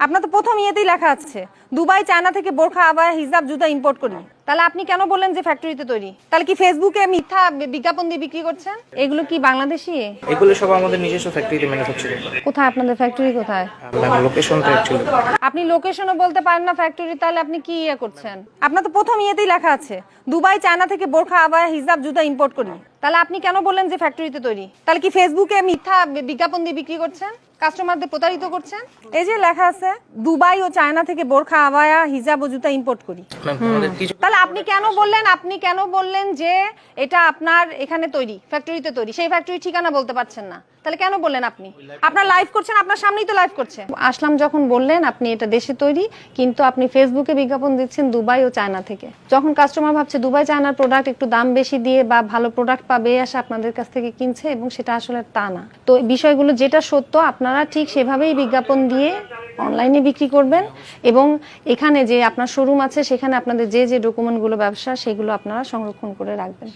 আপনার তো প্রথম ইয়েতেই লেখা আছে দুবাই চায়না থেকে বোরখা আবায়া হিজাব জুতা ইম্পোর্ট করি। তাহলে আপনি কেন বললেন যে ফ্যাক্টরিতে তৈরি? তাহলে কি ফেসবুকে মিথ্যা বিজ্ঞাপন দিয়ে বিক্রি করছেন? এগুলো কি বাংলাদেশি? এগুলো সব আমাদের নিজস্ব ফ্যাক্টরিতে ম্যানুফ্যাকচার করা। কোথায় আপনাদের ফ্যাক্টরি কোথায়? ম্যাম লোকেশনটা অ্যাকচুয়ালি আপনি লোকেশনও বলতে পারেন না ফ্যাক্টরি, তাহলে আপনি কি ইয়ে করছেন? আপনার তো প্রথম ইয়েতেই লেখা আছে দুবাই চায়না থেকে বোরখা আবায়া হিজাব জুতা ইম্পোর্ট করি। তাহলে আপনি কেন বললেন যে ফ্যাক্টরিতে তৈরি? তাহলে কি ফেসবুকে মিথ্যা বিজ্ঞাপন দিয়ে বিক্রি করছেন, কাস্টমারদের প্রতারিত করছেন? এই যে লেখা আছে দুবাই ও চায়না থেকে বোরখা আবায়া হিজাব ও জুতা ইম্পোর্ট করি। ম্যাম আমাদের কিছু তাহলে আপনি কেন বললেন যে এটা আপনার এখানে তৈরি, ফ্যাক্টরিতে তৈরি? সেই ফ্যাক্টরি ঠিকানা বলতে পারছেন না, তাহলে কেন বললেন? আপনি আপনার লাইভ করছেন, আপনার সামনেই তো লাইভ করছেন। আসলাম যখন বললেন আপনি এটা দেশে তৈরি, কিন্তু আপনি ফেসবুকে বিজ্ঞাপন দিচ্ছেন দুবাই ও চায়না থেকে। যখন কাস্টমার ভাবছে দুবাই চায়নার প্রোডাক্ট একটু দাম বেশি দিয়ে বা ভালো প্রোডাক্ট পাবে, আসে আপনাদের কাছ থেকে কিনছে, এবং সেটা আসলে তা না। তো বিষয়গুলো যেটা সত্য আপনারা ঠিক সেভাবেই বিজ্ঞাপন দিয়ে অনলাইনে বিক্রি করবেন, এবং এখানে যে আপনার শোরুম আছে সেখানে আপনাদের যে যে ডকুমেন্টগুলো ব্যবসা সেগুলো আপনারা সংরক্ষণ করে রাখবেন।